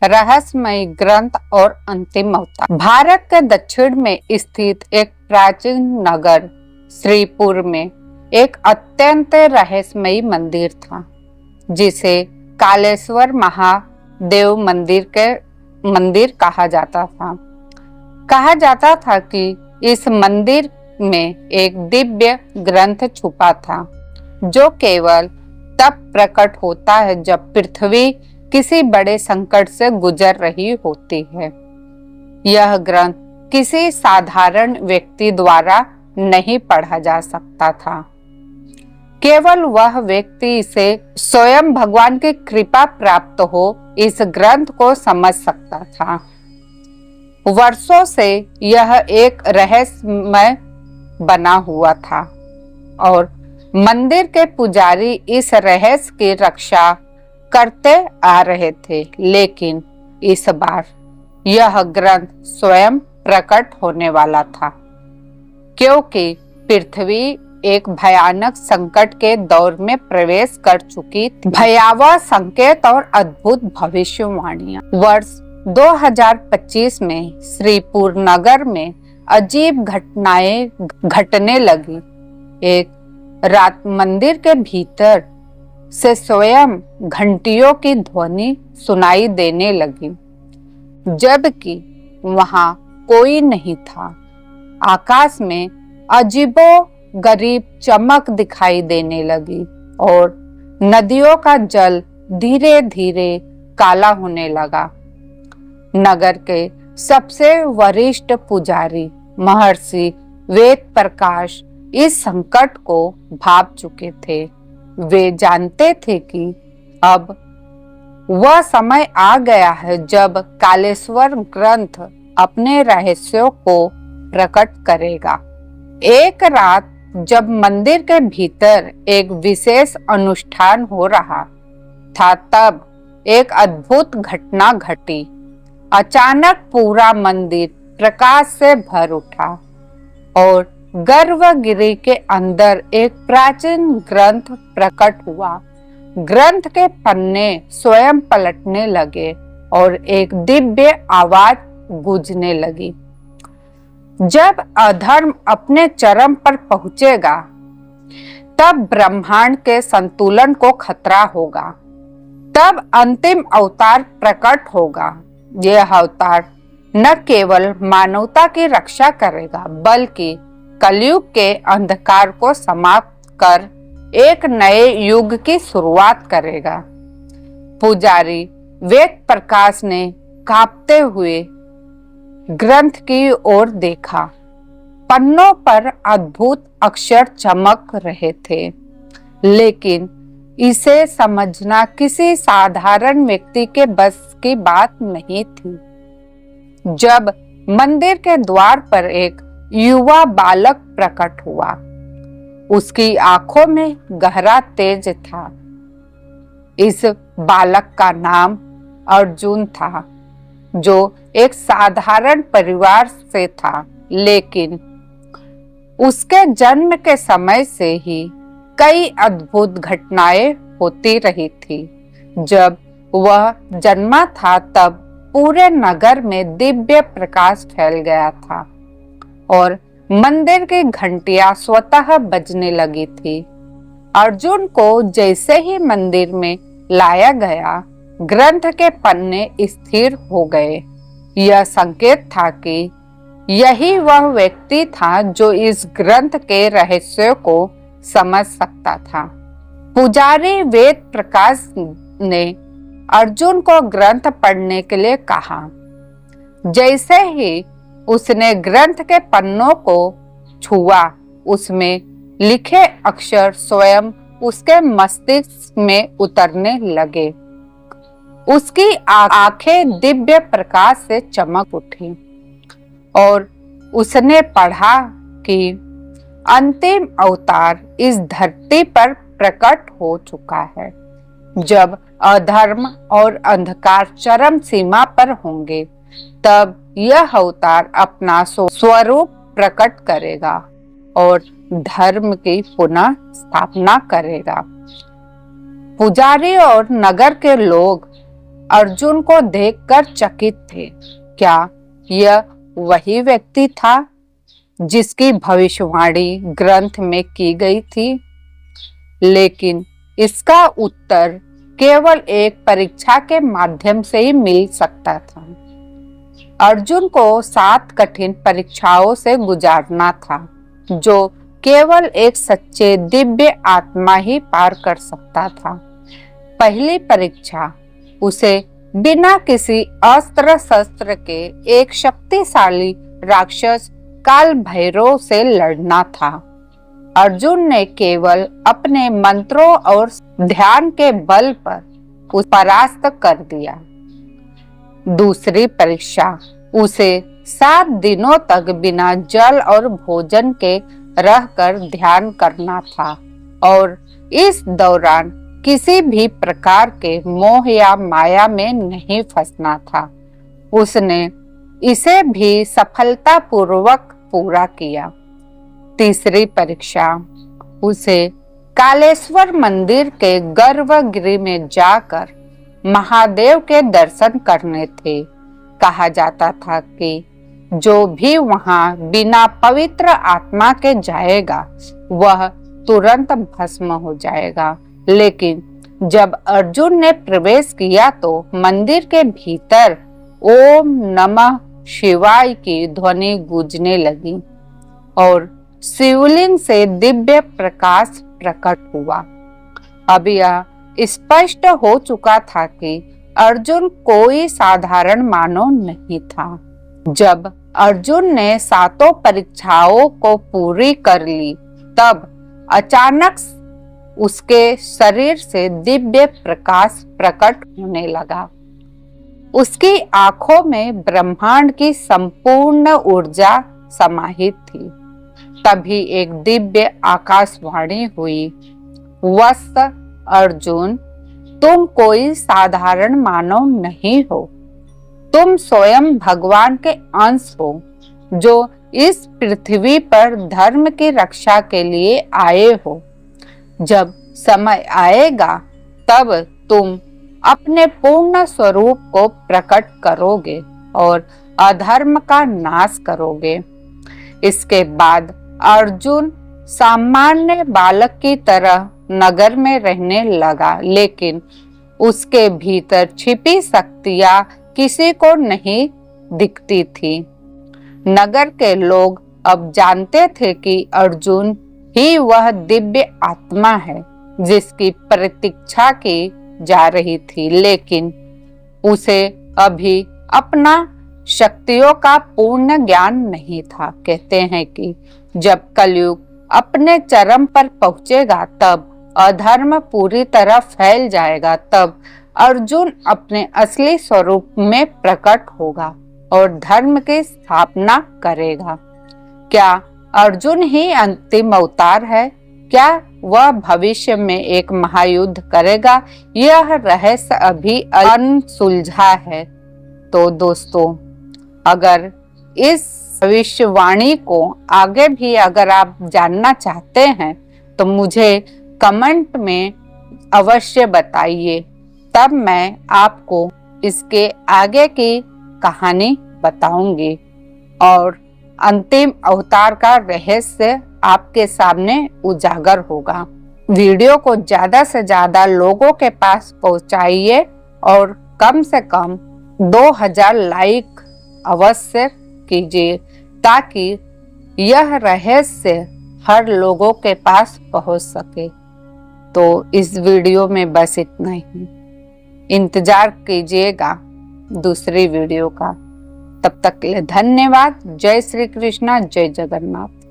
रहस्यमय ग्रंथ और अंतिम अवतार। भारत के दक्षिण में स्थित एक प्राचीन नगर श्रीपुर में एक अत्यंत रहस्यमयी मंदिर था, जिसे कालेश्वर महादेव मंदिर कहा जाता था। कहा जाता था कि इस मंदिर में एक दिव्य ग्रंथ छुपा था, जो केवल तब प्रकट होता है जब पृथ्वी किसी बड़े संकट से गुजर रही होती है। यह ग्रंथ किसी साधारण व्यक्ति द्वारा नहीं पढ़ा जा सकता था। केवल वह व्यक्ति इसे स्वयं भगवान की कृपा प्राप्त हो इस ग्रंथ को समझ सकता था। वर्षों से यह एक रहस्यमय बना हुआ था और मंदिर के पुजारी इस रहस्य की रक्षा करते आ रहे थे, लेकिन इस बार यह ग्रंथ स्वयं प्रकट होने वाला था, क्योंकि पृथ्वी एक भयानक संकट के दौर में प्रवेश कर चुकी थी। भयावह संकेत और अद्भुत भविष्यवाणियां। वर्ष 2025 में श्रीपुर नगर में अजीब घटनाएं घटने लगी। एक रात मंदिर के भीतर से स्वयं घंटियों की ध्वनि सुनाई देने लगी, जबकि वहां कोई नहीं था। आकाश में अजीबो गरीब चमक दिखाई देने लगी और नदियों का जल धीरे धीरे काला होने लगा। नगर के सबसे वरिष्ठ पुजारी महर्षि वेद प्रकाश इस संकट को भांप चुके थे। वे जानते थे कि अब वह समय आ गया है जब कालेश्वर ग्रंथ अपने रहस्यों को प्रकट करेगा। एक रात जब मंदिर के भीतर एक विशेष अनुष्ठान हो रहा था, तब एक अद्भुत घटना घटी। अचानक पूरा मंदिर प्रकाश से भर उठा और गर्भगृह के अंदर एक प्राचीन ग्रंथ प्रकट हुआ। ग्रंथ के पन्ने स्वयं पलटने लगे और एक दिव्य आवाज गूंजने लगी, जब अधर्म अपने चरम पर पहुंचेगा, तब ब्रह्मांड के संतुलन को खतरा होगा। तब अंतिम अवतार प्रकट होगा। यह अवतार न केवल मानवता की रक्षा करेगा, बल्कि कलयुग के अंधकार को समाप्त कर एक नए युग की शुरुआत करेगा। पुजारी वेद प्रकाश ने कांपते हुए ग्रंथ की ओर देखा। पन्नों पर अद्भुत अक्षर चमक रहे थे, लेकिन इसे समझना किसी साधारण व्यक्ति के बस की बात नहीं थी। जब मंदिर के द्वार पर एक युवा बालक प्रकट हुआ, उसकी आंखों में गहरा तेज था। इस बालक का नाम अर्जुन था, जो एक साधारण परिवार से था, लेकिन उसके जन्म के समय से ही कई अद्भुत घटनाएं होती रही थी। जब वह जन्मा था, तब पूरे नगर में दिव्य प्रकाश फैल गया था और मंदिर की घंटियां स्वतः बजने लगी थी। अर्जुन को जैसे ही मंदिर में लाया गया, ग्रंथ के पन्ने स्थिर हो गए। यह संकेत था कि यही वह व्यक्ति था जो इस ग्रंथ के रहस्यों को समझ सकता था। पुजारी वेद प्रकाश ने अर्जुन को ग्रंथ पढ़ने के लिए कहा। जैसे ही उसने ग्रंथ के पन्नों को छुआ, उसमें लिखे अक्षर स्वयं उसके मस्तिष्क में उतरने लगे। उसकी आंखें दिव्य प्रकाश से चमक उठी और उसने पढ़ा कि अंतिम अवतार इस धरती पर प्रकट हो चुका है। जब अधर्म और अंधकार चरम सीमा पर होंगे, तब यह अवतार अपना स्वरूप प्रकट करेगा और धर्म की पुनः स्थापना करेगा। पुजारी और नगर के लोग अर्जुन को देखकर चकित थे। क्या यह वही व्यक्ति था जिसकी भविष्यवाणी ग्रंथ में की गई थी? लेकिन इसका उत्तर केवल एक परीक्षा के माध्यम से ही मिल सकता था। अर्जुन को 7 कठिन परीक्षाओं से गुजारना था, जो केवल एक सच्चे दिव्य आत्मा ही पार कर सकता था। पहली परीक्षा उसे बिना किसी अस्त्र शस्त्र के एक शक्तिशाली राक्षस काल भैरव से लड़ना था। अर्जुन ने केवल अपने मंत्रों और ध्यान के बल पर उसे परास्त कर दिया। दूसरी परीक्षा उसे 7 दिनों तक बिना जल और भोजन के रहकर ध्यान करना था और इस दौरान किसी भी प्रकार के मोह या माया में नहीं फंसना था। उसने इसे भी सफलतापूर्वक पूरा किया। तीसरी परीक्षा उसे कालेश्वर मंदिर के गर्भगृह में जाकर महादेव के दर्शन करने थे। कहा जाता था कि जो भी वहां बिना पवित्र आत्मा के जाएगा वह तुरंत भस्म हो जाएगा। लेकिन जब अर्जुन ने प्रवेश किया तो मंदिर के भीतर ओम नमः शिवाय की ध्वनि गूंजने लगी और शिवलिंग से दिव्य प्रकाश प्रकट हुआ। अब यह स्पष्ट हो चुका था कि अर्जुन कोई साधारण मानव नहीं था। जब अर्जुन ने 7 परीक्षाओं को पूरी कर ली, तब अचानक उसके शरीर से दिव्य प्रकाश प्रकट होने लगा। उसकी आंखों में ब्रह्मांड की संपूर्ण ऊर्जा समाहित थी। तभी एक दिव्य आकाशवाणी हुई, वत्स अर्जुन, तुम कोई साधारण मानव नहीं हो। तुम स्वयं भगवान के अंश हो, जो इस पृथ्वी पर धर्म की रक्षा के लिए आए हो। जब समय आएगा तब तुम अपने पूर्ण स्वरूप को प्रकट करोगे और अधर्म का नाश करोगे। इसके बाद अर्जुन सामान्य बालक की तरह नगर में रहने लगा, लेकिन उसके भीतर छिपी शक्तियां किसी को नहीं दिखती थी। नगर के लोग अब जानते थे कि अर्जुन ही वह दिव्य आत्मा है जिसकी प्रतीक्षा की जा रही थी, लेकिन उसे अभी अपना शक्तियों का पूर्ण ज्ञान नहीं था। कहते हैं कि जब कलयुग अपने चरम पर पहुंचेगा, तब अधर्म पूरी तरह फैल जाएगा, तब अर्जुन अपने असली स्वरूप में प्रकट होगा और धर्म की स्थापना करेगा। क्या अर्जुन ही अंतिम अवतार है? क्या वह भविष्य में एक महायुद्ध करेगा? यह रहस्य अभी अनसुलझा है। तो दोस्तों, अगर इस भविष्यवाणी को आगे भी अगर आप जानना चाहते हैं तो मुझे कमेंट में अवश्य बताइए, तब मैं आपको इसके आगे की कहानी बताऊंगी और अंतिम अवतार का रहस्य आपके सामने उजागर होगा। वीडियो को ज्यादा से ज्यादा लोगों के पास पहुंचाइए और कम से कम 2000 लाइक अवश्य कीजिए, ताकि यह रहस्य हर लोगों के पास पहुंच सके। तो इस वीडियो में बस इतना ही। इंतजार कीजिएगा दूसरी वीडियो का। तब तक के लिए धन्यवाद। जय श्री कृष्णा, जय जगन्नाथ।